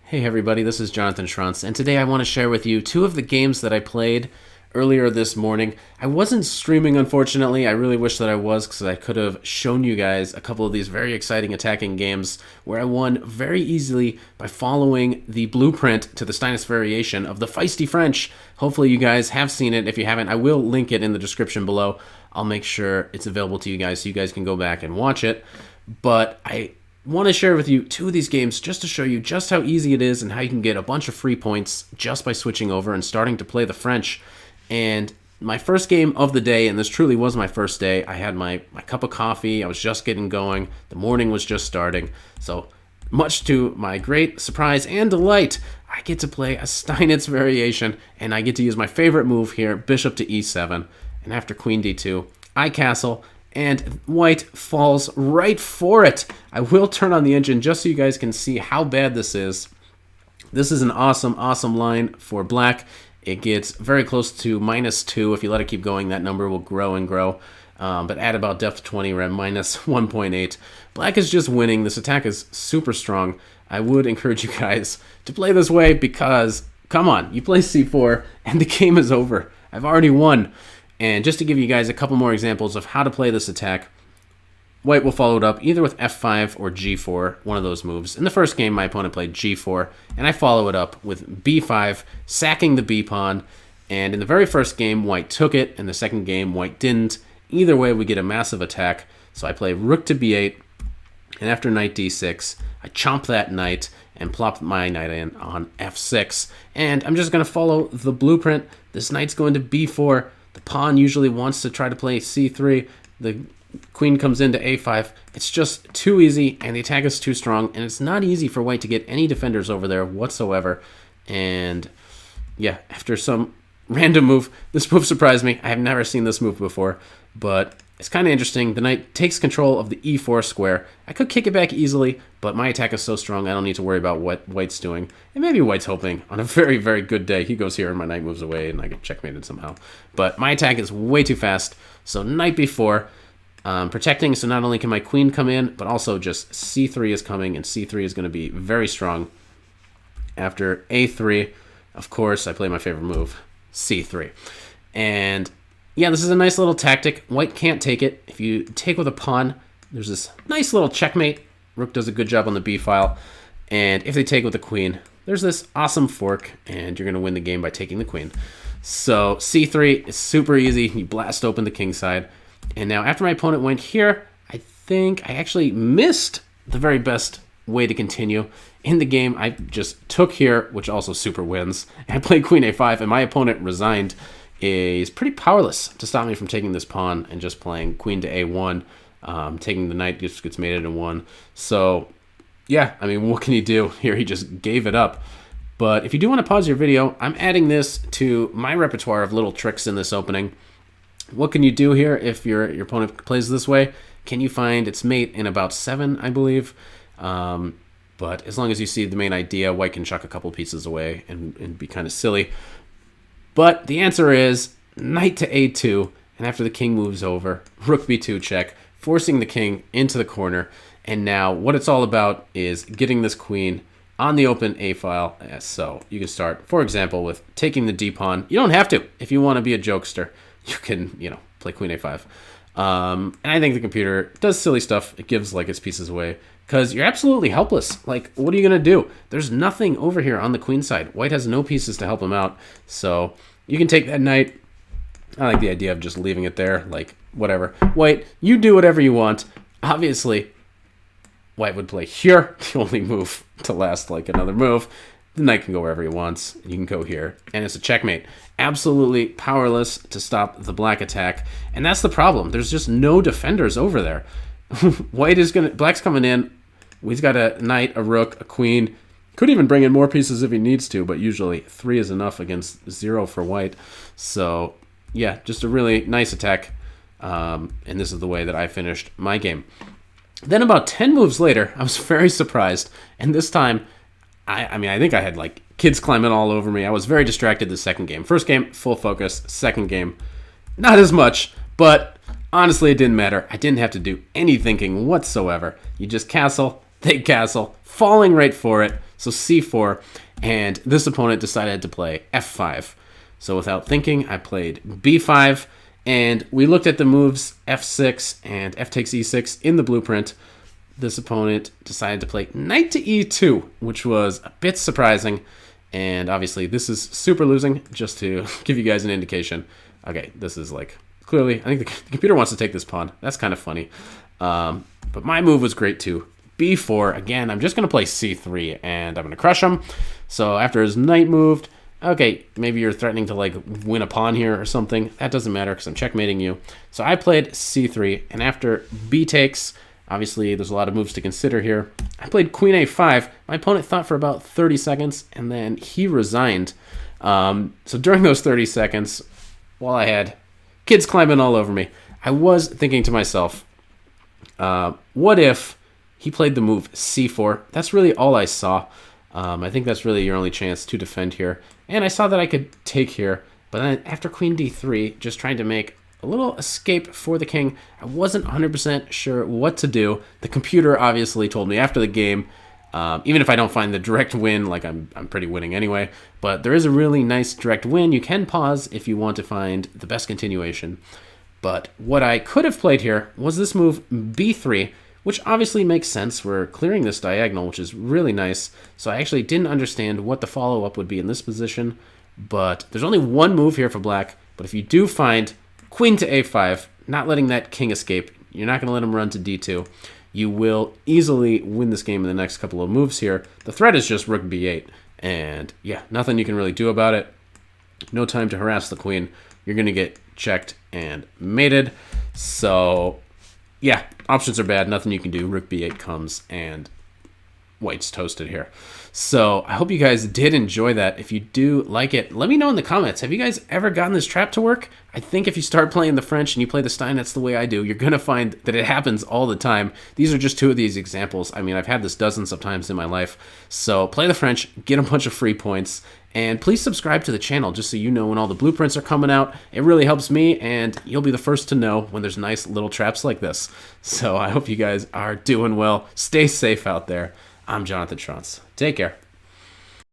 Hey everybody, this is Jonathan Schrantz, and today I want to share with you two of the games that I played earlier this morning. I wasn't streaming, unfortunately. I really wish that I was, because I could have shown you guys a couple of these very exciting attacking games where I won very easily by following the blueprint to the Steinitz Variation of the Feisty French. Hopefully you guys have seen it. If you haven't, I will link it in the description below. I'll make sure it's available to you guys so you guys can go back and watch it. But I want to share with you two of these games just to show you just how easy it is and how you can get a bunch of free points just by switching over and starting to play the French. And my first game of the day, and this truly was my first day, I had my cup of coffee, I was just getting going, the morning was just starting, so much to my great surprise and delight, I get to play a Steinitz Variation, and I get to use my favorite move here, bishop to e7, and after queen d2, I castle, and white falls right for it. I will turn on the engine just so you guys can see how bad this is. This is an awesome, awesome line for black. It gets very close to -2. If you let it keep going, that number will grow and grow. But at about depth 20, we're at -1.8. Black is just winning. This attack is super strong. I would encourage you guys to play this way because, come on, you play c4 and the game is over. I've already won. And just to give you guys a couple more examples of how to play this attack, white will follow it up either with f5 or g4, one of those moves. In the first game, my opponent played g4, and I follow it up with b5, sacking the b pawn. And in the very first game, white took it. In the second game, white didn't. Either way, we get a massive attack. So I play rook to b8, and after knight d6, I chomp that knight and plop my knight in on f6. And I'm just going to follow the blueprint. This knight's going to b4. The pawn usually wants to try to play c3. The queen comes into a5. It's just too easy, and the attack is too strong, and it's not easy for white to get any defenders over there whatsoever. And yeah, after some random move, this move surprised me. I have never seen this move before, but it's kind of interesting. The knight takes control of the e4 square. I could kick it back easily, but my attack is so strong I don't need to worry about what white's doing. And maybe white's hoping on a very, very good day he goes here and my knight moves away and I get checkmated somehow. But my attack is way too fast, so knight b4. Protecting, so not only can my queen come in, but also just c3 is coming, and c3 is going to be very strong. After a3, of course, I play my favorite move, c3. And yeah, this is a nice little tactic. White can't take it. If you take with a pawn, there's this nice little checkmate. Rook does a good job on the b file. And if they take with the queen, there's this awesome fork, and you're going to win the game by taking the queen. So c3 is super easy. You blast open the king side. And now after my opponent went here, I think I actually missed the very best way to continue. In the game, I just took here, which also super wins. And I played queen a5, and my opponent resigned. Is pretty powerless to stop me from taking this pawn and just playing queen to a1. Taking the knight just gets mated in 1. So yeah, I mean, what can he do? Here he just gave it up. But if you do want to pause your video, I'm adding this to my repertoire of little tricks in this opening. What can you do here if your opponent plays this way? Can you find its mate in about 7, I believe? But as long as you see the main idea, white can chuck a couple pieces away and be kind of silly. But the answer is knight to a2, and after the king moves over, rook b2 check, forcing the king into the corner. And now what it's all about is getting this queen on the open a file. So you can start, for example, with taking the d pawn. You don't have to. If you want to be a jokester, you can, play queen a5. And I think the computer does silly stuff. It gives like its pieces away because you're absolutely helpless. Like, what are you going to do? There's nothing over here on the queen side. White has no pieces to help him out. So you can take that knight. I like the idea of just leaving it there. Like, whatever. White, you do whatever you want. Obviously, white would play here. The only move to last like another move. The knight can go wherever he wants. You can go here. And it's a checkmate. Absolutely powerless to stop the black attack. And that's the problem. There's just no defenders over there. Black's coming in. He's got a knight, a rook, a queen. Could even bring in more pieces if he needs to, but usually 3 is enough against 0 for white. So, yeah, just a really nice attack. And this is the way that I finished my game. Then about 10 moves later, I was very surprised. And this time, I think I had like kids climbing all over me. I was very distracted the second game. First game, full focus. Second game, not as much, but honestly, it didn't matter. I didn't have to do any thinking whatsoever. You just castle, they castle, falling right for it. So c4, and this opponent decided to play f5. So without thinking, I played b5, and we looked at the moves f6 and f takes e6 in the blueprint. This opponent decided to play knight to e2, which was a bit surprising. And obviously, this is super losing, just to give you guys an indication. Okay, this is like, clearly, I think the computer wants to take this pawn. That's kind of funny. But my move was great too. b4, again, I'm just going to play c3, and I'm going to crush him. So after his knight moved, okay, maybe you're threatening to like win a pawn here or something. That doesn't matter because I'm checkmating you. So I played c3, and after b takes, obviously there's a lot of moves to consider here. I played queen a5. My opponent thought for about 30 seconds, and then he resigned. So during those 30 seconds, while I had kids climbing all over me, I was thinking to myself, what if he played the move c4? That's really all I saw. I think that's really your only chance to defend here. And I saw that I could take here, but then after queen d3, just trying to make a little escape for the king, I wasn't 100% sure what to do. The computer obviously told me after the game, even if I don't find the direct win, like I'm pretty winning anyway, but there is a really nice direct win. You can pause if you want to find the best continuation. But what I could have played here was this move b3, which obviously makes sense. We're clearing this diagonal, which is really nice. So I actually didn't understand what the follow-up would be in this position, but there's only one move here for black. But if you do find queen to a5, not letting that king escape, you're not going to let him run to d2, you will easily win this game in the next couple of moves here. The threat is just rook b8, and yeah, nothing you can really do about it. No time to harass the queen. You're going to get checked and mated. So yeah, options are bad. Nothing you can do. Rook b8 comes, and white's toasted here. So I hope you guys did enjoy that. If you do like it, let me know in the comments. Have you guys ever gotten this trap to work? I think if you start playing the French and you play the Steinitz the way I do, you're going to find that it happens all the time. These are just two of these examples. I mean, I've had this dozens of times in my life. So play the French, get a bunch of free points, and please subscribe to the channel just so you know when all the blueprints are coming out. It really helps me, and you'll be the first to know when there's nice little traps like this. So I hope you guys are doing well. Stay safe out there. I'm Jonathan Schrantz. Take care.